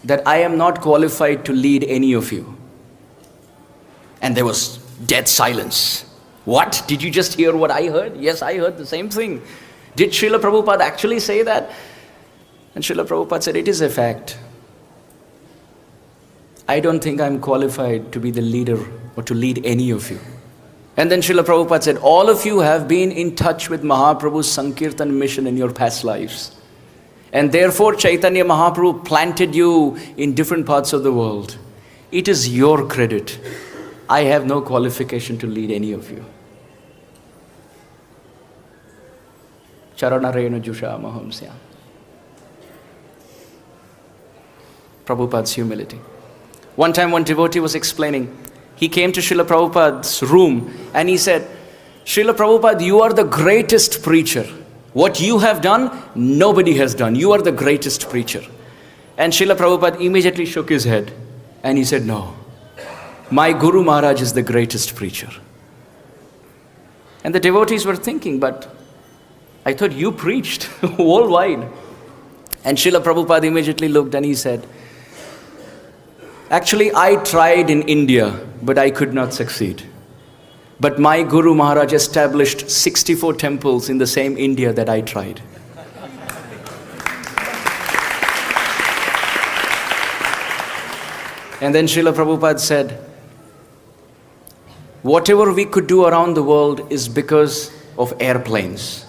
that I am not qualified to lead any of you." And there was dead silence. What? Did you just hear what I heard? Yes, I heard the same thing. Did Srila Prabhupada actually say that? And Srila Prabhupada said, "It is a fact. I don't think I'm qualified to be the leader or to lead any of you." And then Srila Prabhupada said, "All of you have been in touch with Mahaprabhu's Sankirtan mission in your past lives. And therefore Chaitanya Mahaprabhu planted you in different parts of the world. It is your credit. I have no qualification to lead any of you." Charanarena Jusha Mahamsya. Prabhupada's humility. One time one devotee was explaining, he came to Srila Prabhupada's room and he said, "Srila Prabhupada, you are the greatest preacher. What you have done, nobody has done. You are the greatest preacher." And Srila Prabhupada immediately shook his head and he said, "No, my Guru Maharaj is the greatest preacher." And the devotees were thinking, "But I thought you preached worldwide." And Srila Prabhupada immediately looked and he said, "Actually, I tried in India, but I could not succeed. But my Guru Maharaj established 64 temples in the same India that I tried." And then Srila Prabhupada said, "Whatever we could do around the world is because of airplanes.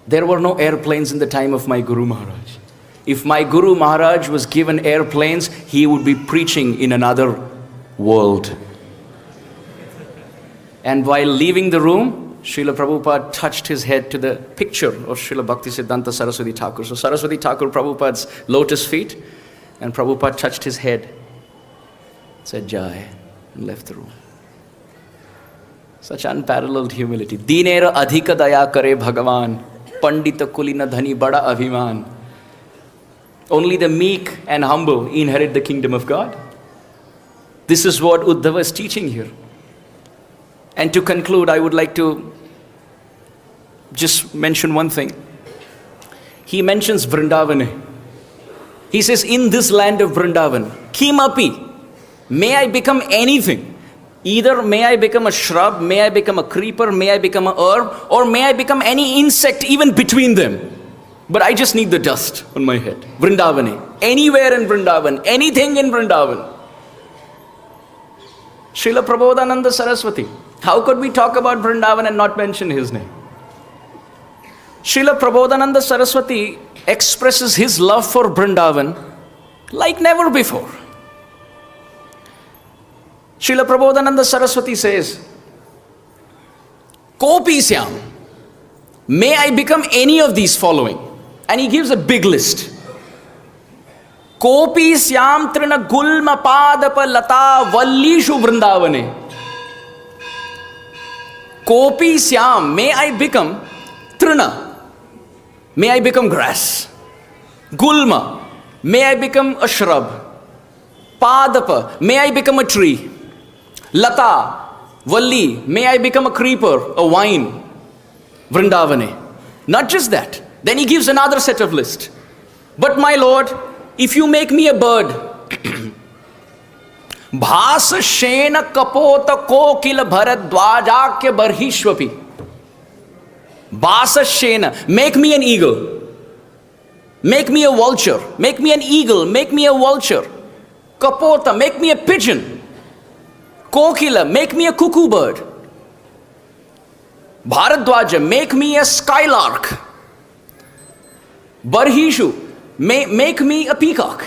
There were no airplanes in the time of my Guru Maharaj. If my Guru Maharaj was given airplanes, he would be preaching in another world." And while leaving the room, Srila Prabhupada touched his head to the picture of Srila Bhaktisiddhanta Saraswati Thakur. So Saraswati Thakur, Prabhupada's lotus feet, and Prabhupada touched his head, said "Jai," and left the room. Such unparalleled humility. "Dinera adhika daya kare Bhagavan, pandita kulina dhani bada abhiman." Only the meek and humble inherit the kingdom of God. This is what Uddhava is teaching here. And to conclude, I would like to just mention one thing. He mentions Vrindavan. He says, "In this land of Vrindavan, kimapi, may I become anything. Either may I become a shrub, may I become a creeper, may I become a herb, or may I become any insect even between them. But I just need the dust on my head. Vrindavani. Anywhere in Vrindavan. Anything in Vrindavan." Srila Prabodhananda Saraswati. How could we talk about Vrindavan and not mention his name? Srila Prabodhananda Saraswati expresses his love for Vrindavan like never before. Srila Prabodhananda Saraswati says, "Kopi Syam, may I become any of these following. And he gives a big list. Kopi syam trina gulma padapa lata vallishu vrindavane. Kopi syam, may I become trina, may I become grass. Gulma, may I become a shrub. Padapa, may I become a tree. Lata, valli, may I become a creeper, a vine. Vrindavane. Not just that. Then he gives another set of list. But my Lord, if you make me a bird, bhasa shena kapota kokila bharadwajakya barhishwapi. Bhasa shena, make me an eagle. Make me a vulture. Make me an eagle. Make me a vulture. Kapota, make me a pigeon. Kokila, make me a cuckoo bird. Bharadwaja, make me a skylark. Barhishu, make me a peacock.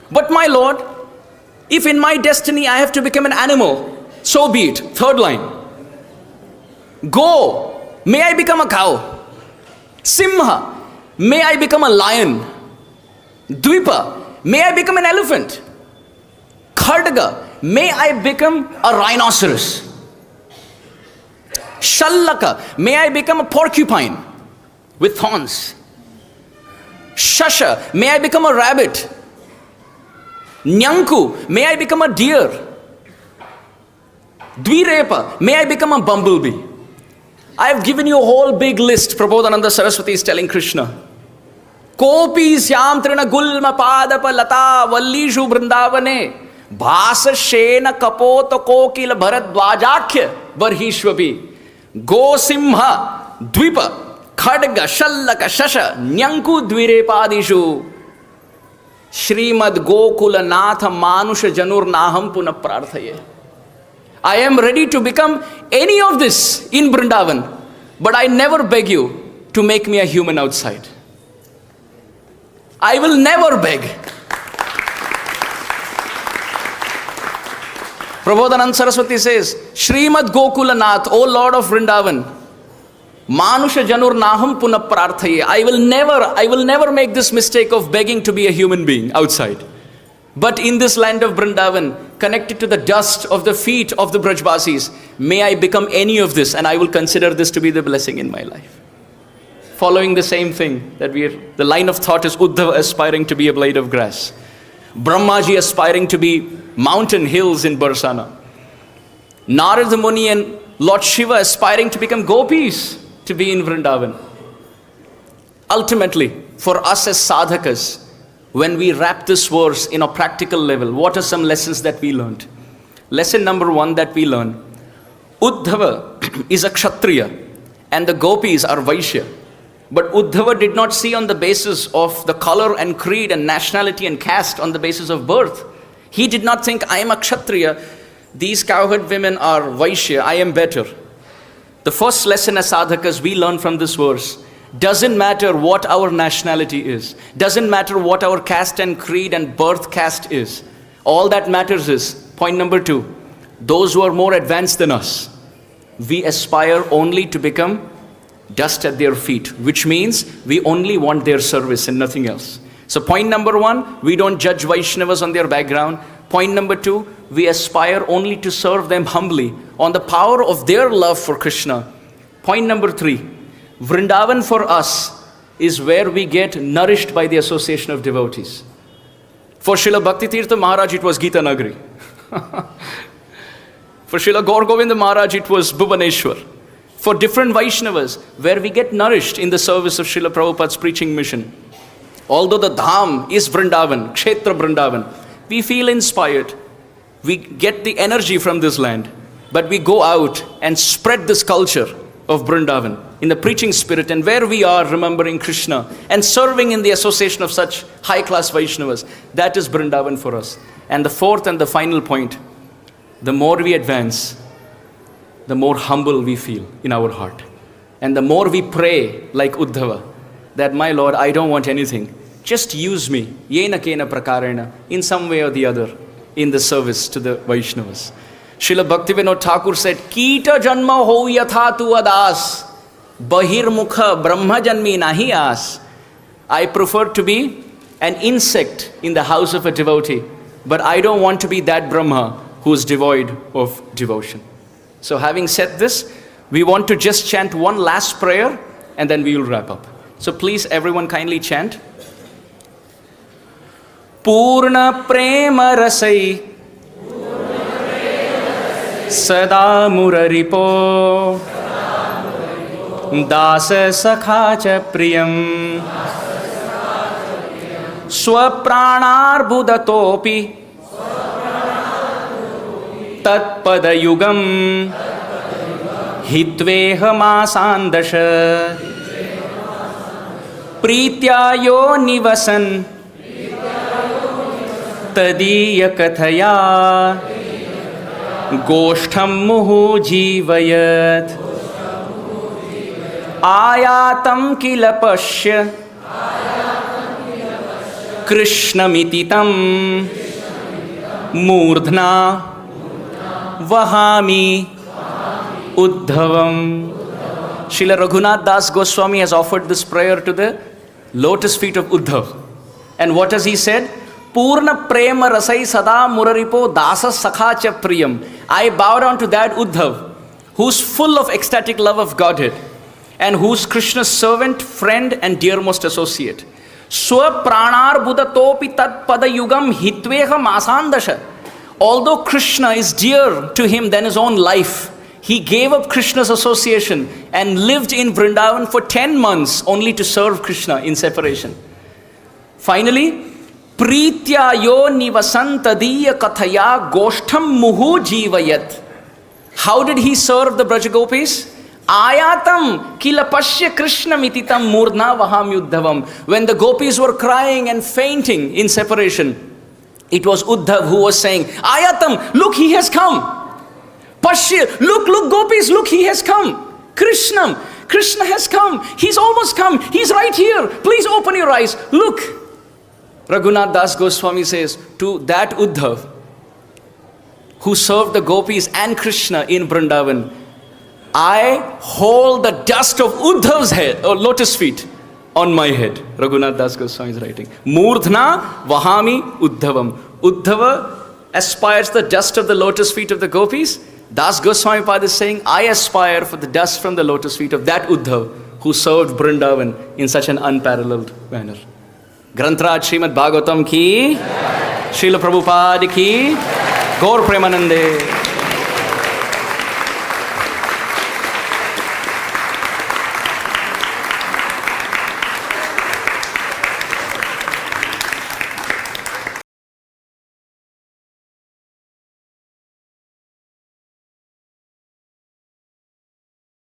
But my Lord, if in my destiny I have to become an animal, so be it. Third line. Go, may I become a cow. Simha, may I become a lion. Dvipa, may I become an elephant. Khadga, may I become a rhinoceros. Shallaka, may I become a porcupine with thorns. Shasha, may I become a rabbit. Nyanku, may I become a deer. Dvirepa, may I become a bumblebee. I have given you a whole big list. Prabodhananda Saraswati is telling Krishna. Kopi syam trina gulma padapa lata vallishu vrindavane. Bhasa shena kapota kokila bharadwajakya barhishwapi. Go simha dvipa. Khadga, Shallaka, Shasha, Nyanku Dvirepadishu. Srimad Gokula Natha Manusha Janur Naham Puna Prarthaye. I am ready to become any of this in Vrindavan, but I never beg you to make me a human outside. I will never beg. Prabodhananda Saraswati says, Srimad Gokula Nath, O Lord of Vrindavan, Manusha Janur Naham Puna Prarthaye. I will never make this mistake of begging to be a human being outside. But in this land of Vrindavan, connected to the dust of the feet of the Brajbasis, may I become any of this, and I will consider this to be the blessing in my life. Following the same thing, the line of thought is Uddhava aspiring to be a blade of grass. Brahmaji aspiring to be mountain hills in Barsana. Narada Muni and Lord Shiva aspiring to become gopis, to be in Vrindavan. Ultimately, for us as sadhakas, when we wrap this verse in a practical level, what are some lessons that we learned? Lesson number 1 that we learn: Uddhava is a Kshatriya and the gopis are Vaishya. But Uddhava did not see on the basis of the color and creed and nationality and caste on the basis of birth. He did not think, I am a Kshatriya, these cowherd women are Vaishya, I am better. The first lesson as sadhakas we learn from this verse: doesn't matter what our nationality is, doesn't matter what our caste and creed and birth caste is. All that matters is, point number 2, those who are more advanced than us, we aspire only to become dust at their feet, which means we only want their service and nothing else. So point number 1, we don't judge Vaishnavas on their background. Point number 2, we aspire only to serve them humbly on the power of their love for Krishna. Point number 3, Vrindavan for us is where we get nourished by the association of devotees. For Srila Bhaktitirtha Maharaj, it was Gita Nagari. For Srila Gaur Govinda Maharaj, it was Bhubaneswar. For different Vaishnavas, where we get nourished in the service of Srila Prabhupada's preaching mission. Although the Dham is Vrindavan, Kshetra Vrindavan, we feel inspired. We get the energy from this land. But we go out and spread this culture of Vrindavan in the preaching spirit, and where we are remembering Krishna and serving in the association of such high-class Vaishnavas. That is Vrindavan for us. And the fourth and the final point, the more we advance, the more humble we feel in our heart. And the more we pray like Uddhava, that my Lord, I don't want anything. Just use me, yena kena prakarena, in some way or the other, in the service to the Vaishnavas. Srila Bhaktivinoda Thakur said, Kita janma ho yatha tu adas, Bahirmukha Brahmajanmi nahi as. I prefer to be an insect in the house of a devotee, but I don't want to be that Brahma who is devoid of devotion. So having said this, we want to just chant one last prayer and then we will wrap up. So please everyone kindly chant. Purna prema rasai sada muraripo dasa sakha cha priyam स्वप्राणार्बुदतोऽपि तत्पदयुगं हित्वेहमासान्दश प्रीत्या यो निवसन् तदीयकथया गोष्ठं मुहुः जीवयत् आयातं किल पश्य कृष्णमिति तं मूर्ध्ना वहामि उद्धवम्. Srila Raghunath Das Goswami has offered this prayer to the lotus feet of Uddhava. And what has he said? Purna prema rasai sada muraripo dasa sakha cha priyam. I bow down to that Uddhava who's full of ecstatic love of Godhead and who's Krishna's servant, friend and dearmost associate. Swapranarbudatopi tat padayugam hitveham asandasha. Although Krishna is dear to him than his own life, he gave up Krishna's association and lived in Vrindavan for 10 months only to serve Krishna in separation. Finally, Pritya yo nivasantadiya kathaya goshtham muhu jivayat. How did he serve the Braja Gopis? Ayatam kila pashya Krishna mititam murdna vaham yuddhavam. When the gopis were crying and fainting in separation, it was Uddhav who was saying, Ayatam, look, he has come. Pashya, look, gopis, look, he has come. Krishna has come. He's almost come. He's right here. Please open your eyes. Look. Raghunath Das Goswami says, to that Uddhav who served the gopis and Krishna in Vrindavan, I hold the dust of Uddhav's head, or lotus feet, on my head. Raghunath Das Goswami is writing. Murdhna vahami Uddhavam. Uddhava aspires the dust of the lotus feet of the gopis. Das Goswami Pad is saying, I aspire for the dust from the lotus feet of that Uddhav who served Vrindavan in such an unparalleled manner. Grantraj Srimad Bhagavatam ki, Srila Prabhupada ki, Gaur Premanande.